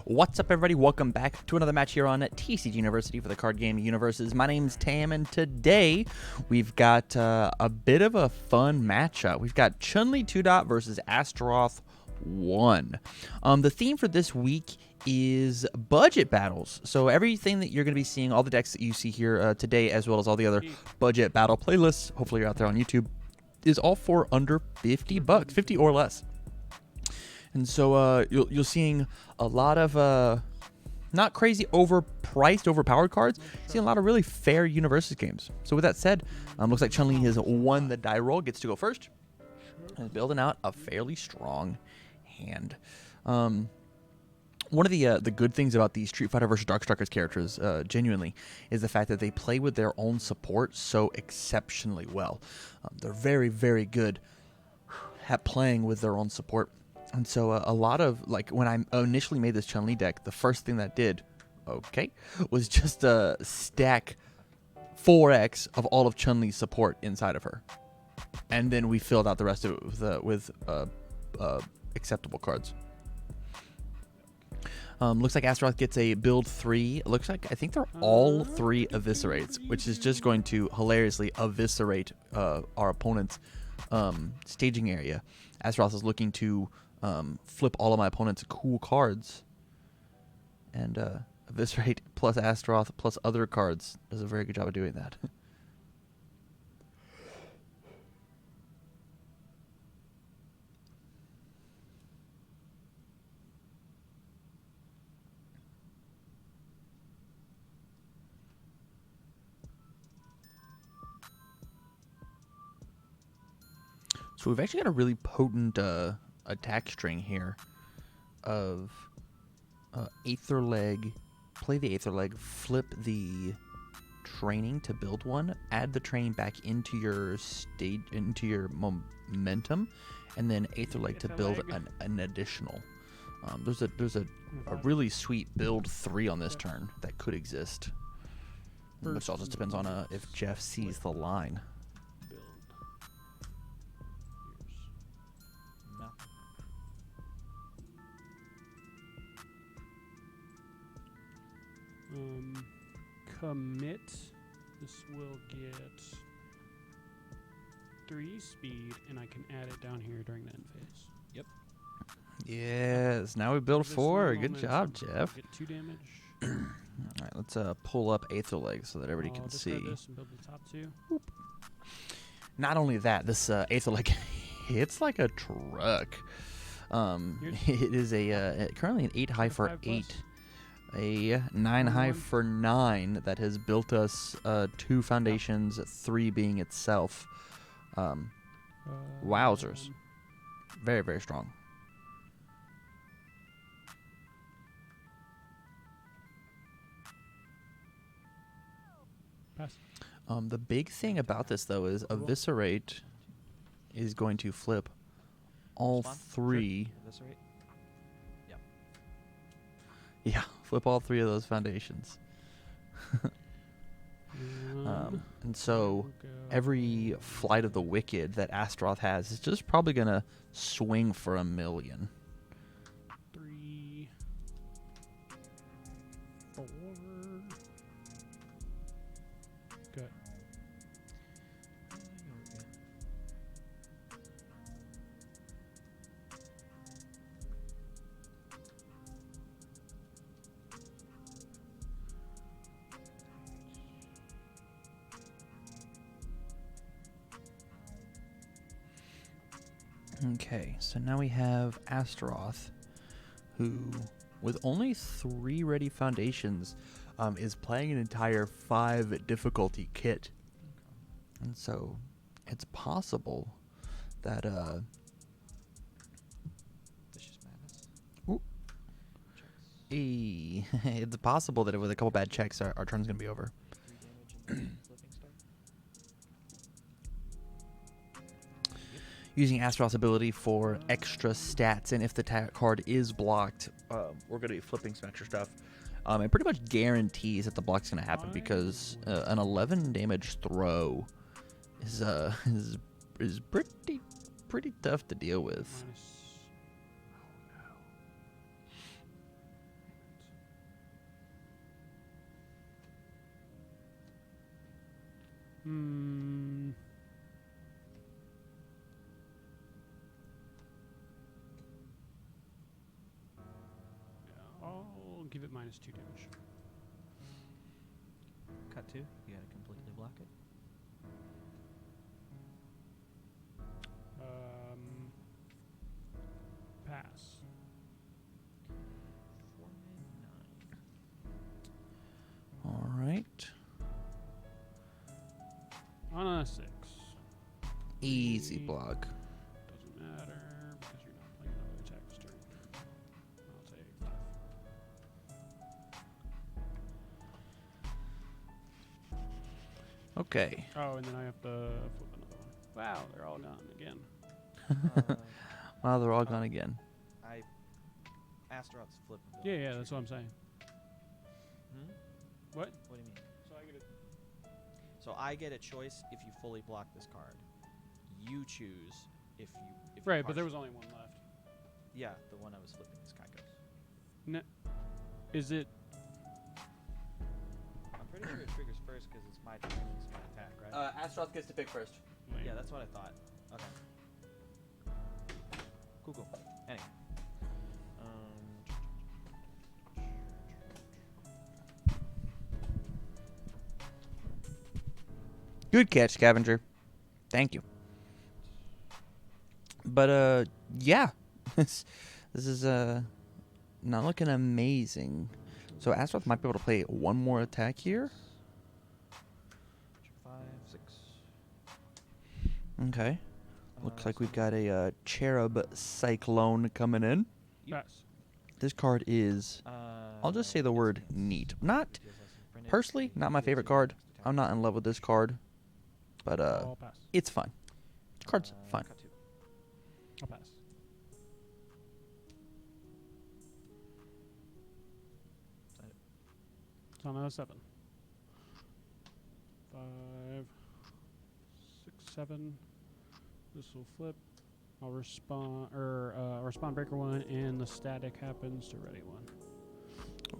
What's up, everybody? Welcome back to another match here on TCGU University for the card game UniVersus. My name's Tam, and today we've got a bit of a fun matchup. We've got Chun-li 2. versus Astaroth 1. The theme for this week is budget battles. So everything that you're going to be seeing, all the decks that you see here today, as well as all the other budget battle playlists, hopefully you're out there on YouTube, is all for under 50 bucks, 50 or less. And so you're seeing a lot of not crazy overpriced, overpowered cards. Seeing a lot of really fair UniVersus games. So with that said, looks like Chun-li has won the die roll, gets to go first, and is building out a fairly strong hand. One of the good things about these Street Fighter vs. Darkstalkers characters, genuinely, is the fact that they play with their own support so exceptionally well. They're very, very good at playing with their own support. And so a lot of, like, when I initially made this Chun-li deck, the first thing that did, was just stack 4x of all of Chun-li's support inside of her. And then we filled out the rest of it with acceptable cards. Looks like Astaroth gets a build 3. It looks like, I think they're all 3 eviscerates, which is just going to hilariously eviscerate our opponent's staging area. Astaroth is looking to flip all of my opponent's cool cards, and eviscerate plus Astaroth plus other cards does a very good job of doing that. So we've actually got a really potent attack string here of Aether Leg, play the Aether Leg, flip the training to build one, add the training back into your stage, into your momentum, and then Aether Leg to build an additional. There's a really sweet build 3 on this turn that could exist, which all just depends on if Jeff sees the line. Commit. This will get 3 speed, and I can add it down here during the end phase. Yep. Yes. Now we build 4. Good job, Jeff. Get 2 damage. All right, let's pull up Aether Leg so that everybody can see. This and build the top 2. Whoop. Not only that, this Aether Leg hits like a truck. It is currently an 8 high for 8. A 9 high for 9 that has built us 2 foundations, 3 being itself. Wowzers. Very, very strong. Pass. The big thing about this, though, is Eviscerate is going to flip all 3. Eviscerate? Yep. Yeah, flip all 3 of those foundations. And so every Flight of the Wicked that Astaroth has is just probably going to swing for 1 million. 3, 4. Good. Okay, so now we have Astaroth, who, with only 3 ready foundations, is playing an entire 5 difficulty kit. And so it's possible that Vicious Madness. Ooh. It's possible that with a couple bad checks, our turn's going to be over. 3 damage and flipping start. Using Astaroth's ability for extra stats, and if the card is blocked, we're going to be flipping some extra stuff. It pretty much guarantees that the block's going to happen because an 11 damage throw is pretty tough to deal with. Hmm. Yeah, I'll give it -2 damage. Cut 2. You gotta completely block it. Pass. 4 mid 9. All right. On a 6. Easy Three. block. Doesn't matter because you're not playing another attack this turn. I'll take 5. Okay. Oh, and then I have to flip another one. Wow, they're all gone again. Wow, they're all gone again. Astaroth's flippable. Yeah, that's what I'm saying. Hmm? What? What do you mean? So I get it. So I get a choice if you fully block this card. You choose if you. If you Right, but there partially- was only one left. Yeah, the one I was flipping is Kaiko's. Is it? I'm pretty sure it triggers first because it's my turn and it's my attack, right? Astaroth gets to pick first. Wait. Yeah, that's what I thought. Okay. Cool. Anyway. Good catch, Scavenger. Thank you. But yeah, this is not looking amazing. So Astaroth might be able to play one more attack here. 5, 6. Okay. Looks like we've got a Cherub Cyclone coming in. Pass. This card is, I'll just say the word neat. Not personally, not my favorite card. I'm not in love with this card, but I'll pass. it's fine. This card's fine. Cut 2. I'll pass. It's on a 7. 5, 6, 7. This will flip. I'll respond respond breaker 1, and the static happens to ready 1.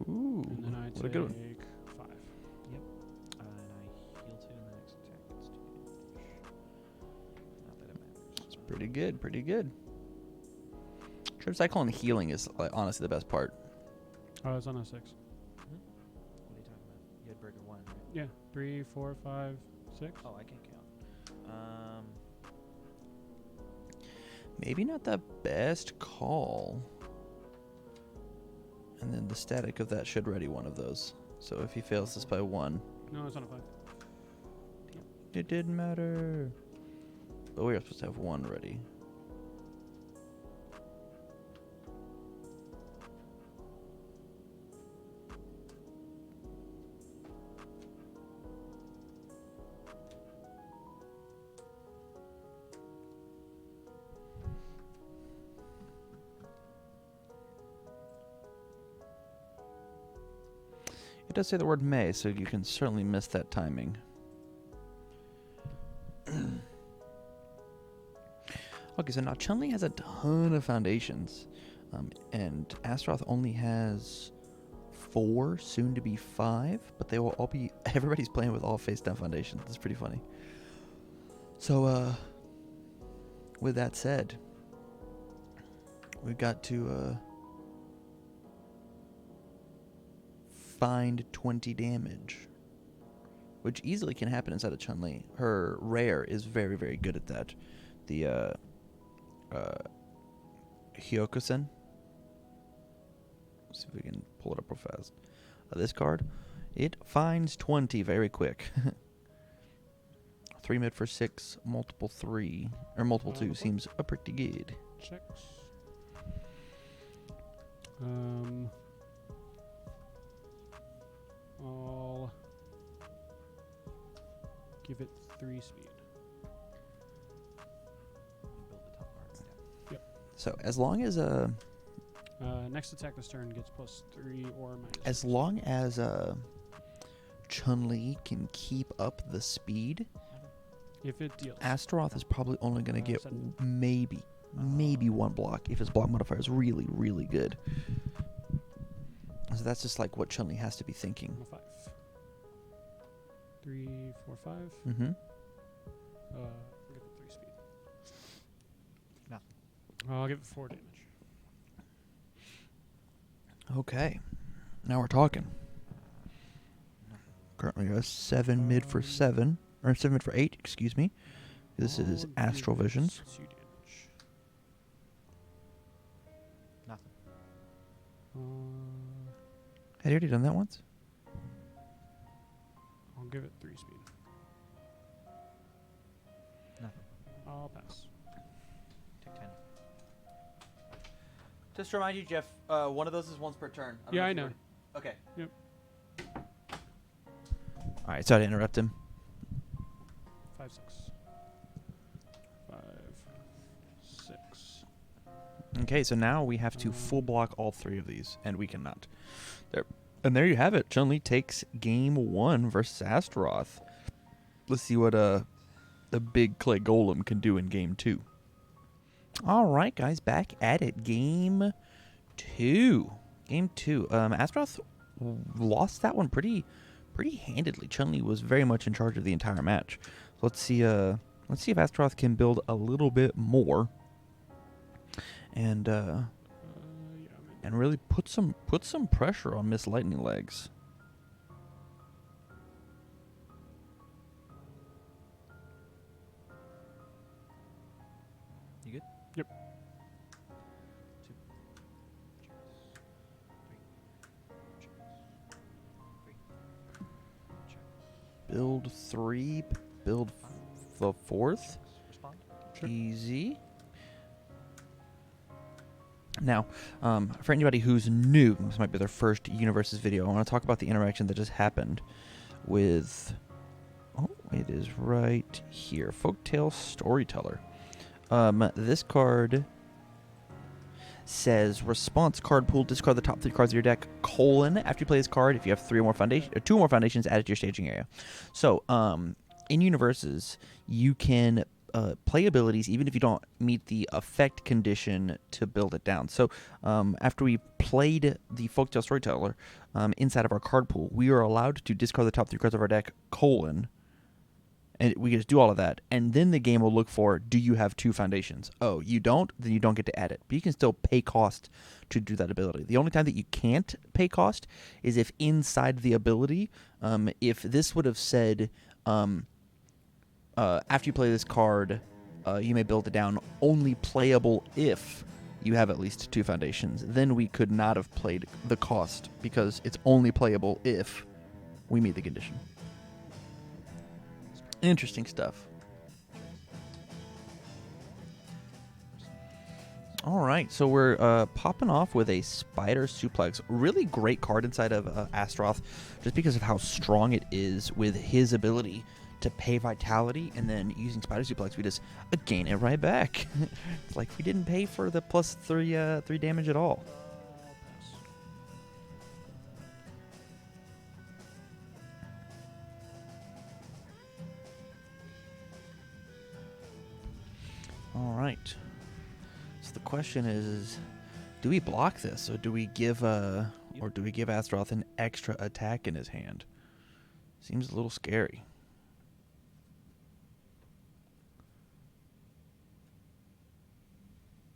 Ooh, And then I what a good one. take 5. And I heal 2 and the next attack gets 2 damage. Not that it matters. It's pretty good, pretty good. Trip Cyclone healing is like, honestly the best part. Oh, it's on a 6. What are you talking about? You had breaker 1, right? Yeah. 3, 4, 5, 6. Oh, I can't count. Maybe not the best call. And then the static of that should ready one of those. So if he fails this by 1, No, it's on a 5. it didn't matter. But we were supposed to have 1 ready. It does say the word may, so you can certainly miss that timing. Okay, so now Chun-li has a ton of foundations, and Astaroth only has 4, soon to be 5, but they will all be, everybody's playing with all face down foundations. That's pretty funny. So, with that said, we've got to, find 20 damage, which easily can happen inside of Chun-li. Her rare is very, very good at that. The Hyokusen. Let's see if we can pull it up real fast. This card, it finds 20 very quick. 3 mid for 6, multiple 3 or multiple 2 seems pretty good. Checks. I'll give it 3 speed. Build the top part. Yeah. So as long as Next attack this turn gets +3 or -6. as long as Chun-li can keep up the speed, If it deals. Astaroth is probably only going to get 7. maybe 1 block if his block modifier is really, really good. So that's just like what Chun-li has to be thinking. I'm a 5. 3, 4, 5. Mm-hmm. I'll give it 3 speed. No. I'll give it 4 damage. Okay. Now we're talking. No. Currently a 7 mid for 7. Or 7 mid for 8, excuse me. This is I'll Astral give it Visions. 2 damage. Nothing. Had you already done that once? I'll give it 3 speed. Nothing. I'll pass. Take 10. Just to remind you, Jeff, one of those is once per turn. Yeah, I know. Okay. Yep. All right, sorry to interrupt him. 5, 6. 5, 6. Okay, so now we have to full block all 3 of these, and we cannot. There you have it. Chun-Li takes game 1 versus Astaroth. Let's see what the big clay golem can do in game 2. All right, guys, back at it. Game 2. Game 2. Astaroth lost that one pretty handedly. Chun-Li was very much in charge of the entire match. Let's see if Astaroth can build a little bit more, and really put some pressure on Miss Lightning Legs. You good? Yep. 2. Check. 3. Build 3. Build the 4th. Respond. Sure. Easy. Now, for anybody who's new, this might be their first UniVersus video, I want to talk about the interaction that just happened with... Oh, it is right here. Folktale Storyteller. This card says, response card pool, discard the top 3 cards of your deck, : after you play this card, if you have 3 or more foundation, or 2 more foundations added to your staging area. So, in UniVersus, you can play abilities even if you don't meet the effect condition to build it down. So after we played the Folktale Storyteller inside of our card pool, we are allowed to discard the top 3 cards of our deck, : and we can just do all of that, and then the game will look for, do you have 2 foundations? Oh, you don't? Then you don't get to add it. But you can still pay cost to do that ability. The only time that you can't pay cost is if inside the ability, if this would have said, after you play this card, you may build it down, only playable if you have at least 2 foundations, then we could not have played the cost, because it's only playable if we meet the condition. Interesting stuff. All right, so we're popping off with a Spider Suplex. Really great card inside of Astaroth, just because of how strong it is with his ability to pay vitality, and then using Spider Suplex, we just gain it right back. It's like we didn't pay for the plus 3 damage at all. All right. So the question is, do we block this, or do we give Astaroth an extra attack in his hand? Seems a little scary.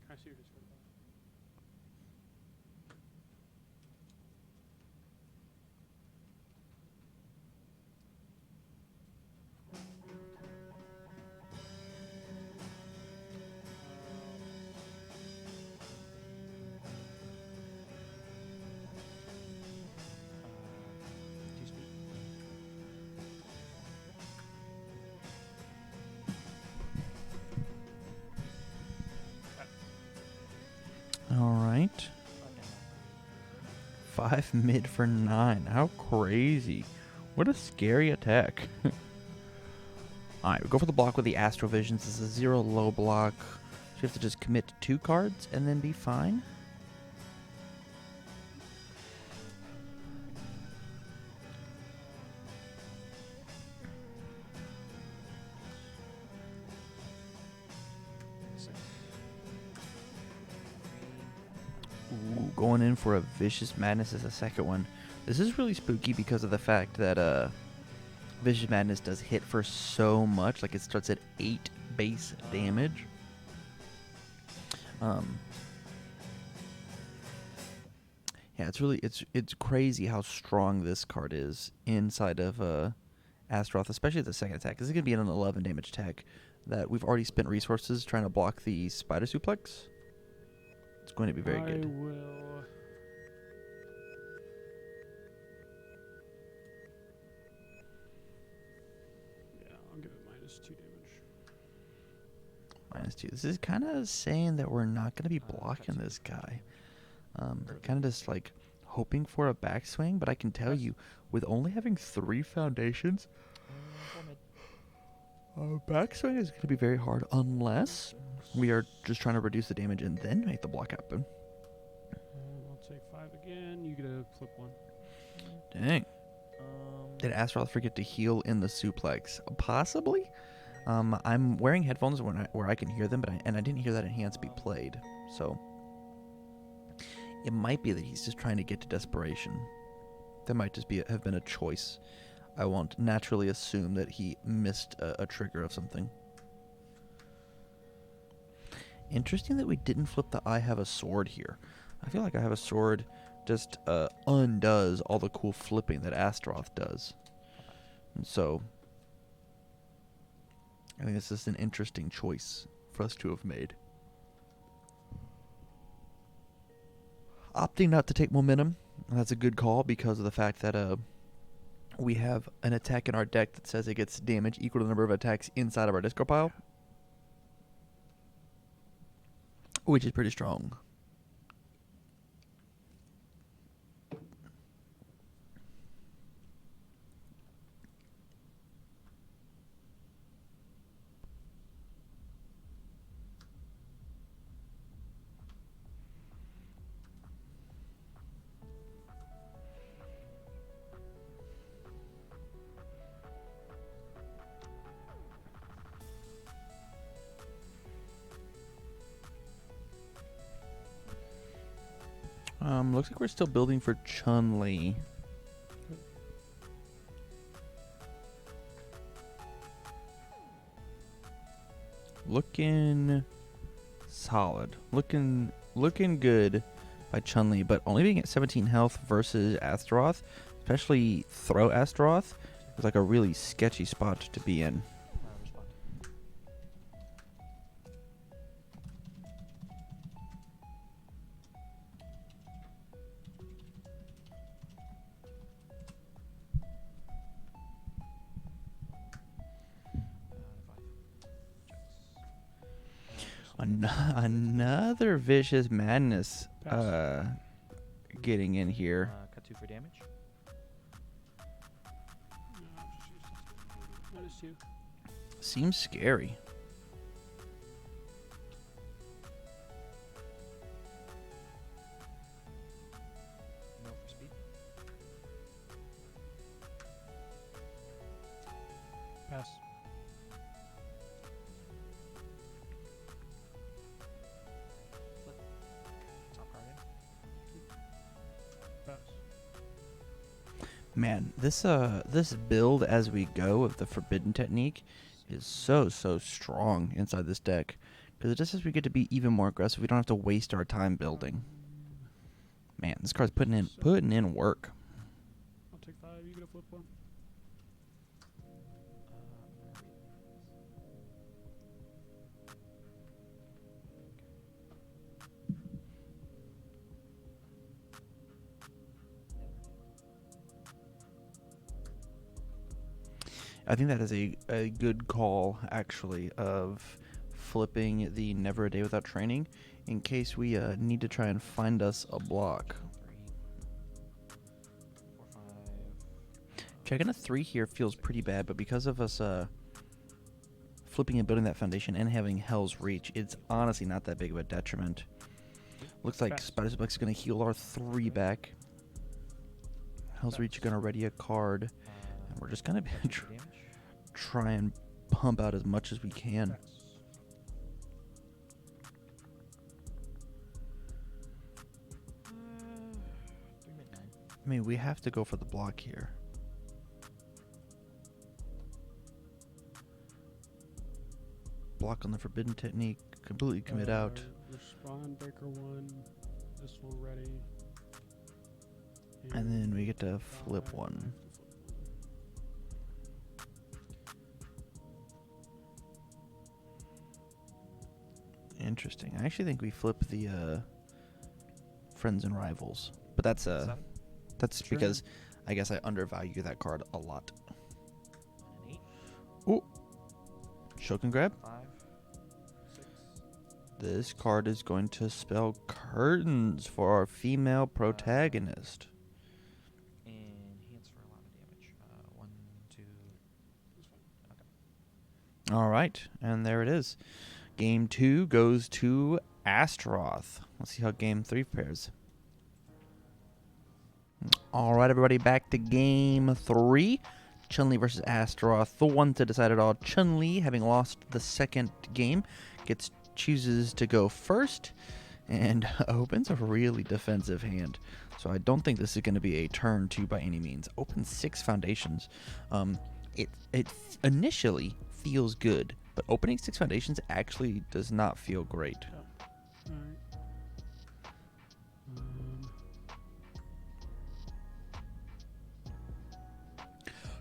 Can I see your Discord? All right. 5 mid for 9. How crazy. What a scary attack. Alright, we go for the block with the Astral Visions. This is a 0 low block. So you have to just commit to 2 cards and then be fine. Ooh, going in for a Vicious Madness as a second one. This is really spooky because of the fact that Vicious Madness does hit for so much. Like, it starts at 8 base damage. Yeah, it's crazy how strong this card is inside of Astaroth, especially the second attack. This is going to be an 11 damage attack that we've already spent resources trying to block the Spider Suplex. It's going to be very good. I will. Yeah, I'll give it -2 damage. -2. This is kind of saying that we're not going to be blocking this guy. Kind of just like hoping for a backswing, but I can tell you, with only having 3 foundations, backswing is going to be very hard unless we are just trying to reduce the damage and then make the block happen. I'll take 5 again. You get to flip 1. Dang. Did Astaroth forget to heal in the suplex? Possibly. I'm wearing headphones where I can hear them, but I didn't hear that enhance be played. So it might be that he's just trying to get to desperation. That might just have been a choice. I won't naturally assume that he missed a trigger of something. Interesting that we didn't flip the I have a sword here. I feel like I have a sword just undoes all the cool flipping that Astaroth does. And so I think this is an interesting choice for us to have made. Opting not to take momentum, that's a good call because of the fact that we have an attack in our deck that says it gets damage equal to the number of attacks inside of our discard pile, which is pretty strong. Looks like we're still building for Chun-li. Looking solid. Looking good by Chun-li, but only being at 17 health versus Astaroth, especially throw Astaroth, is like a really sketchy spot to be in. Another Vicious Madness getting in here. Cut 2 for damage. No, I'll just use -2. Seems scary. No for speed. Pass. Top card in. Pass. Man, this build as we go of the Forbidden Technique is so strong inside this deck, because it just says we get to be even more aggressive. We don't have to waste our time building. Man, this card's putting in work. I'll take 5. You get to flip 1. I think that is a good call, actually, of flipping the Never a Day Without Training in case we need to try and find us a block. 3, 4, 5. Checking a 3 here feels pretty bad, but because of us flipping and building that foundation and having Hell's Reach, it's honestly not that big of a detriment. Looks like Pass. Spider Suplex is going to heal our 3 back. Hell's Reach is going to ready a card, and we're just going to Damage. try and pump out as much as we can. Pass. Mid 9. I mean, we have to go for the block here. block on the forbidden technique. Completely commit out. Respond breaker 1. This will ready. And then we get to flip one. Interesting. I actually think we flip the friends and rivals, but that's Sure. because I guess I undervalue that card a lot. An 8. Ooh, choke and grab. 5. 6. This card is going to spell curtains for our female protagonist. Enhance for a lot of damage. 1, 2. Okay. All right, and there it is. Game 2 goes to Astaroth. Let's see how Game 3 fares. All right, everybody, back to Game 3. Chun-li versus Astaroth. The one to decide it all. Chun-li, having lost the second game, chooses to go first and opens a really defensive hand. So I don't think this is going to be a turn 2 by any means. Opens 6 foundations. It initially feels good, but opening 6 foundations actually does not feel great. Alright.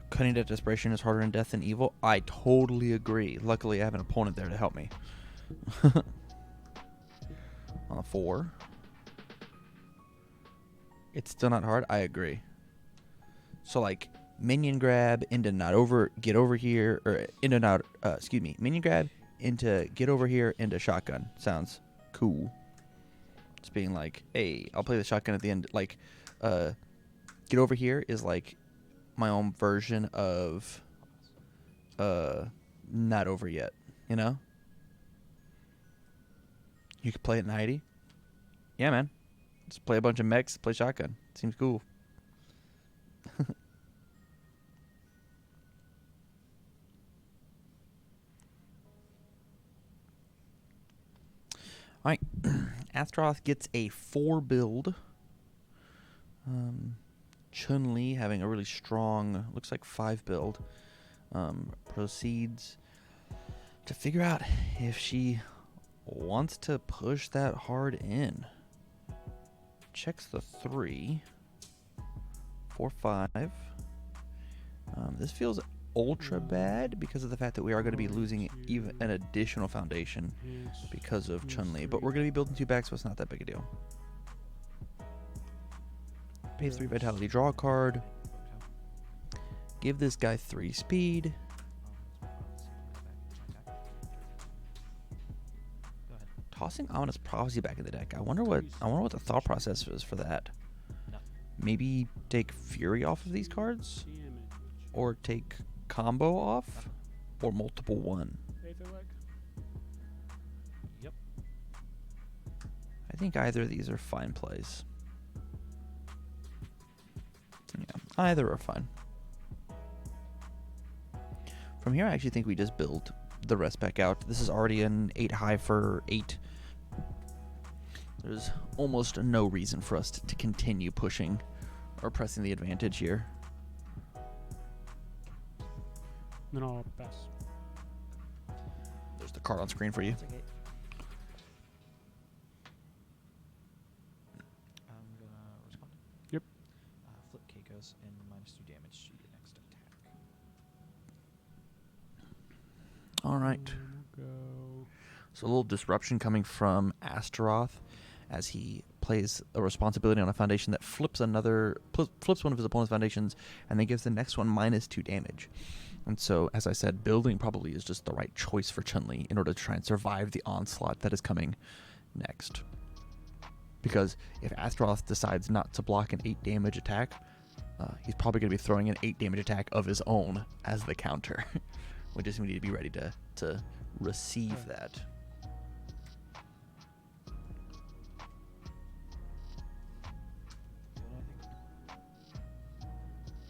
Cutting to Desperation is harder in Death than Evil. I totally agree. Luckily, I have an opponent there to help me. On a 4. It's still not hard. I agree. So, like, minion grab into get over here, or into not, minion grab into get over here into shotgun. Sounds cool. It's being like, hey, I'll play the shotgun at the end. Like, get over here is like my own version of not over yet, you know? You could play it in Heidi. Yeah, man. Just play a bunch of mechs, play shotgun. Seems cool. Alright. Astaroth gets a 4 build. Chun-li having a really strong, looks like 5 build. Proceeds to figure out if she wants to push that hard in. Checks the 3. 4, 5. This feels ultra bad because of the fact that we are going to be losing even an additional foundation because of Chun-li. But we're going to be building 2 back, so it's not that big a deal. Pay 3 vitality, draw a card. Give this guy 3 speed. Tossing Ominous Prophecy back in the deck. I wonder what the thought process was for that. No. Maybe take Fury off of these cards, or take combo off, or multiple 1. Yep. I think either of these are fine plays. Yeah, either are fine. From here, I actually think we just build the rest back out. This is already an 8 high for 8. There's almost no reason for us to continue pushing or pressing the advantage here. Then I'll pass. There's the card on screen for you. That's okay. I'm gonna respond. Yep. Flip Keikos and -2 damage to your next attack. All right. Go. So a little disruption coming from Astaroth as he plays a responsibility on a foundation that flips one of his opponent's foundations and then gives the next one -2 damage. And so, as I said, building probably is just the right choice for Chun-li in order to try and survive the onslaught that is coming next. Because if Astaroth decides not to block an 8 damage attack, he's probably going to be throwing an 8 damage attack of his own as the counter. We just need to be ready to receive that.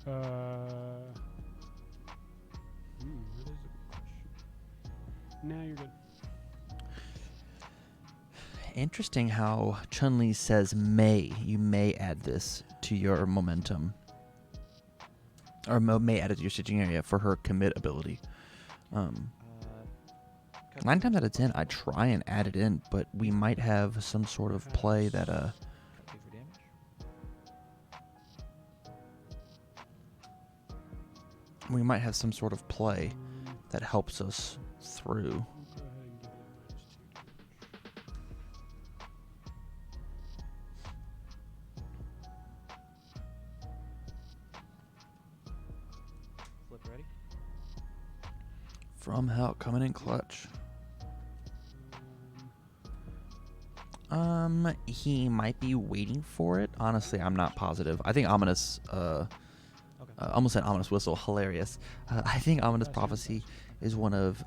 Doing anything? That is a good question. Now you're good. Interesting how Chun-li says may. You may add this to your momentum. Or may add it to your stitching area for her commit ability. Because cut 9 2, times out of 10, punch I 1, try and add it in, but we might have some sort of play that cut 2 for damage. we might have some sort of play Um, that helps us through. I'll go ahead and give you -2 damage. Flip ready. From hell, coming in clutch. He might be waiting for it. Honestly, I'm not positive. I think Ominous, Okay. almost said Ominous Whistle, hilarious. I think Ominous That seems Prophecy best. is one of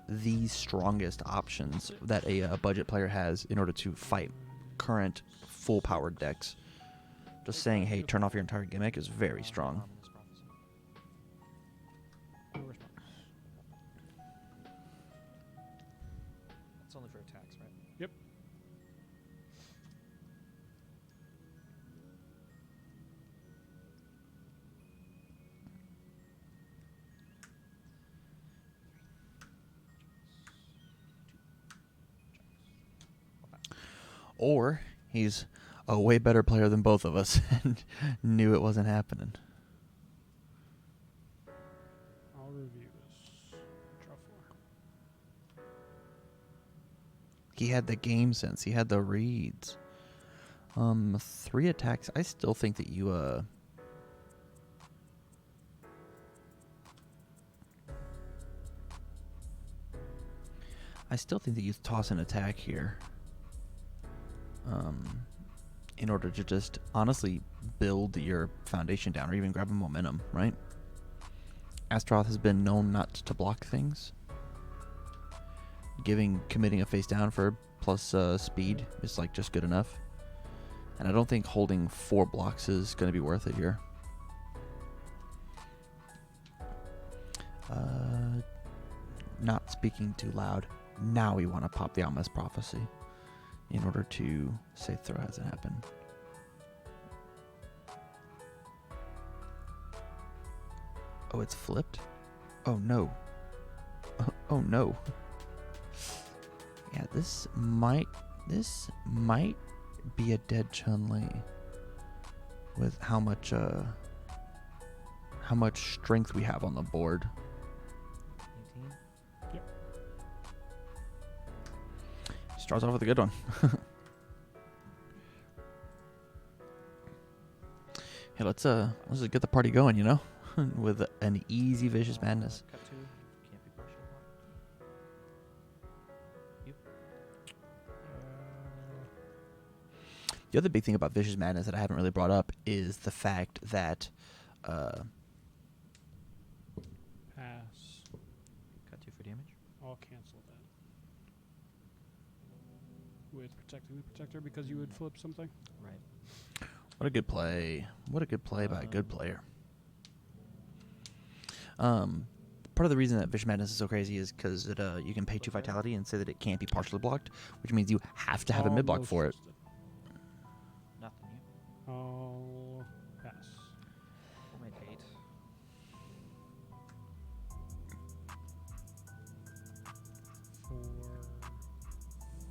the strongest options that a budget player has in order to fight current full-powered decks. Just saying, hey, turn off your entire gimmick is very strong. Ominous Prophecy. No response. That's only for attacks, right? Yep. Or he's a way better player than both of us and knew it wasn't happening. I'll review this. Draw 4. He had the game sense. He had the reads. 3 attacks. I still think that you I still think that you toss an attack here. In order to just honestly build your foundation down or even grab a momentum, right? Astaroth has been known not to block things. Committing a face down for plus speed is like just good enough. And I don't think holding 4 blocks is going to be worth it here. Not speaking too loud. Now we want to pop the Ominous Prophecy in order to say throw hasn't happened. Oh, it's flipped? Oh no. Oh no. Yeah, this might be a dead Chun-Li with how much strength we have on the board. 18. Starts off with a good one. Hey, let's just get the party going, you know, with an easy Vicious Madness. Cut 2. Can't be partial blocked. The other big thing about Vicious Madness that I haven't really brought up is the fact that Pass. Cut 2 for damage. I'll cancel that. With protecting the protector because you would flip something. Right. what a good play. What a good play by a good player. Part of the reason that Vicious Madness is so crazy is because you can pay 2 Vitality and say that it can't be partially blocked, which means you have to have a mid block for it. Nothing. You. I'll pass. We'll make 8. 4,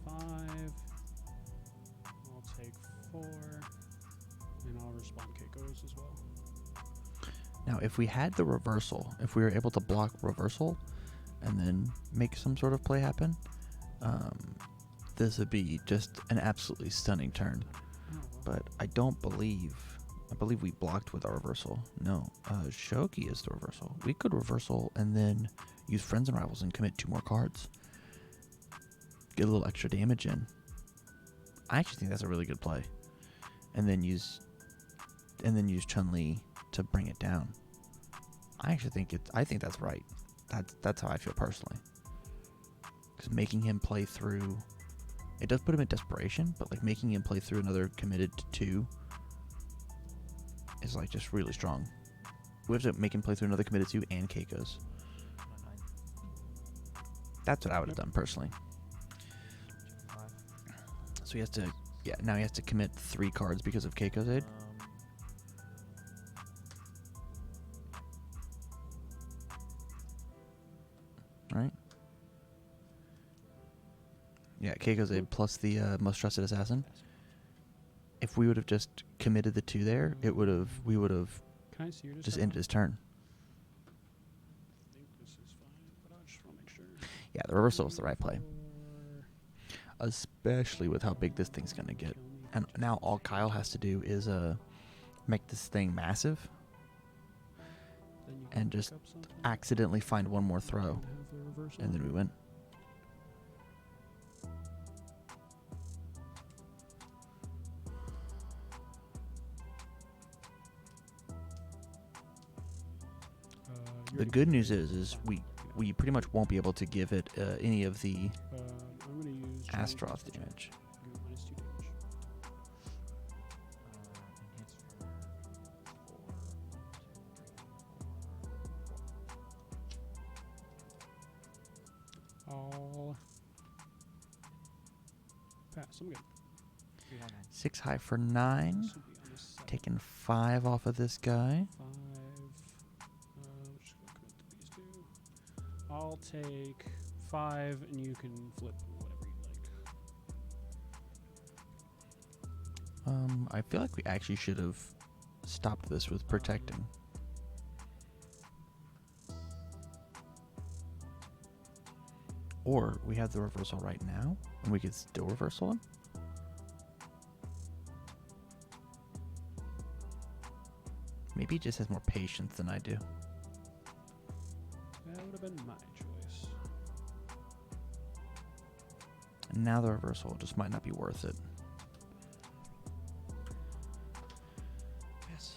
5. I'll take 4, and I'll respond Keiko's as well. Now, if we had the reversal, if we were able to block reversal and then make some sort of play happen, this would be just an absolutely stunning turn. Oh, well. But I believe we blocked with our reversal. No, Shoki is the reversal. We could reversal and then use Friends and Rivals and commit 2 more cards. Get a little extra damage in. I actually think that's a really good play. And then use Chun-Li to bring it down. I think that's right. That's how I feel personally. Because making him play through, it does put him in desperation, but like making him play through another committed to 2 is like just really strong. We have to make him play through another committed 2 and Keiko's. Not 9. That's what I would have done personally. 5. So he has to, now he has to commit 3 cards because of Keiko's aid. Right? Yeah, Keiko's Abe plus the most trusted assassin. If we would have just committed the 2 there, we would have Can I see your just ended his turn. I think this is fine, but I just want to make sure. Yeah, the reversal was the right play, especially with how big this thing's gonna get. And now all Kyle has to do is make this thing massive and just accidentally find one more throw, and then we win. The good news is we pretty much won't be able to give it any of the I'm gonna use Astaroth damage. -2 damage. And hits for 4, 1, 2, 3, 4. I'll pass. I'm good. 3 high 9. 6 high for 9. This will be on the side. Taking 5 off of this guy. 5. Just gonna commit to these 2. I'll take 5, and you can flip whatever you like. I feel like we actually should have stopped this with protecting. Or we have the reversal right now, and we could still reversal him. Maybe he just has more patience than I do. That would have been my choice. And now the reversal just might not be worth it. Yes.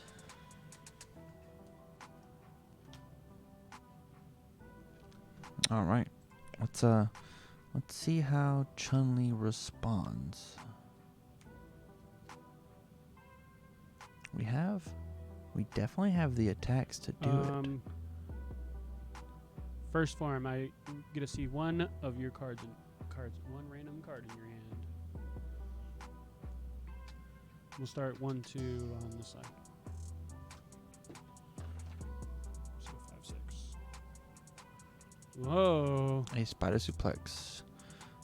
All right. Let's see how Chun-li responds. We definitely have the attacks to do it. First form, I get to see one of your cards, one random card in your hand. We'll start 1, 2 on this side. So 5, 6. Whoa! A spider suplex.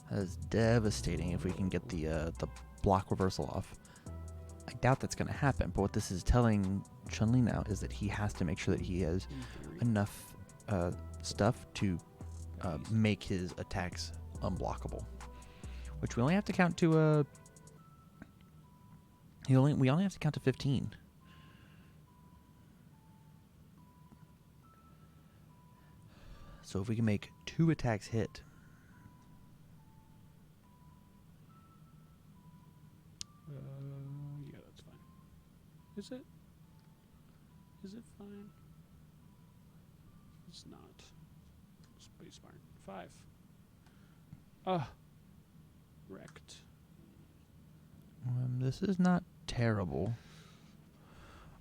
That is devastating if we can get the block reversal off. I doubt that's going to happen, but what this is telling Chun-li now is that he has to make sure that he has In theory. enough stuff to make his attacks unblockable. Which we only have to count to we only have to count to 15. So if we can make 2 attacks hit. Yeah, that's fine. Is it? Is it fine? It's not. Space bar. 5. Wrecked. This is not terrible.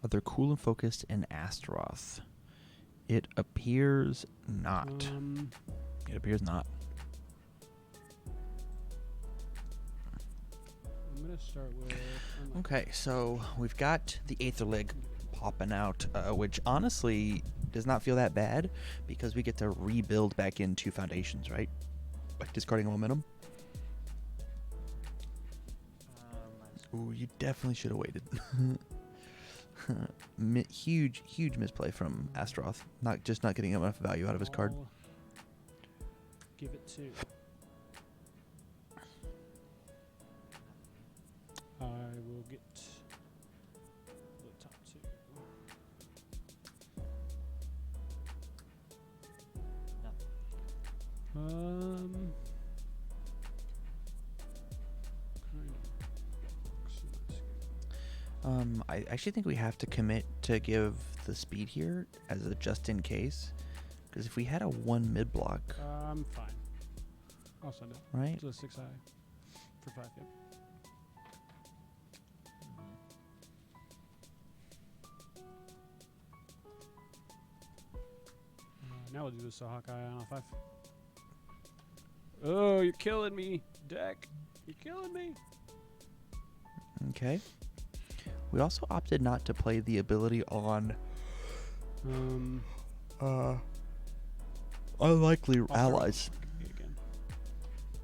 They're cool and focused in Astaroth. It appears not. It appears not. I'm gonna start with. Okay, so we've got the Aether Leg popping out, which honestly does not feel that bad because we get to rebuild back into foundations, right? Like discarding a momentum. Ooh, you definitely should have waited. Huge misplay from Astaroth. Not getting enough value out of his card. I'll give it 2. I will get the top 2. Nothing. I actually think we have to commit to give the speed here as a just in case. Because if we had a 1 mid block, I'm fine. I'll send it. right? It's a 6 high for 5. Yep. Now we'll do the Hawkeye on a 5. Oh, you're killing me, deck. You're killing me. Okay. We also opted not to play the ability on unlikely I'll start allies. with again.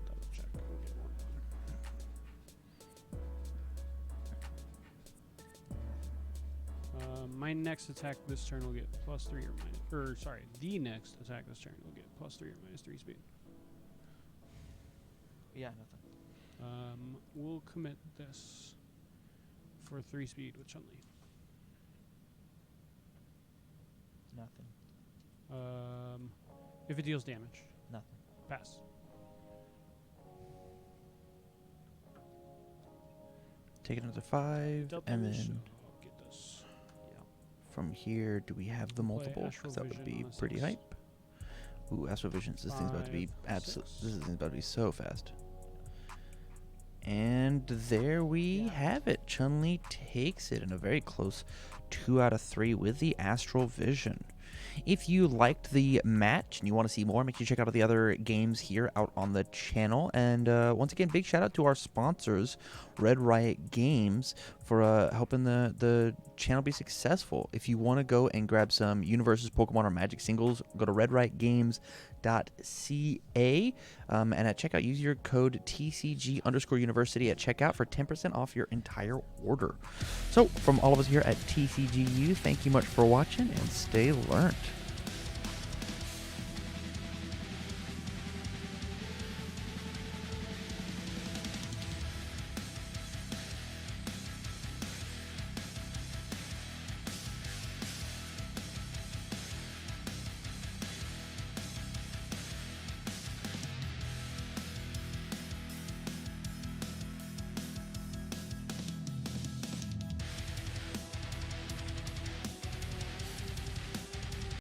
Double check. We'll get one. my next attack this turn will get +3 or minus. Or sorry, the next attack this turn will get +3 or -3 speed. Yeah, nothing. We'll commit this for 3 speed with Chun-li. Nothing. If it deals damage, Nothing. pass. Take another 5, Double, and so then I'll get this. from here, do we have the Play multiple? Astral Because that would Vision be on a pretty 6. hype. Ooh, Astral Visions. This thing's about to be 5, absolute. 6. This thing's about to be so fast. And there we Yeah. have it. Chun-Li takes it in a very close 2 out of 3 with the Astral Vision. If you liked the match and you want to see more, make sure you check out the other games here out on the channel. And once again, big shout out to our sponsors, Red Riot Games, for helping the channel be successful. If you want to go and grab some UniVersus, Pokemon, or Magic singles, go to redriotgames.ca, and at checkout, use your code TCG_University at checkout for 10% off your entire order. So, from all of us here at TCGU, thank you much for watching and stay learned.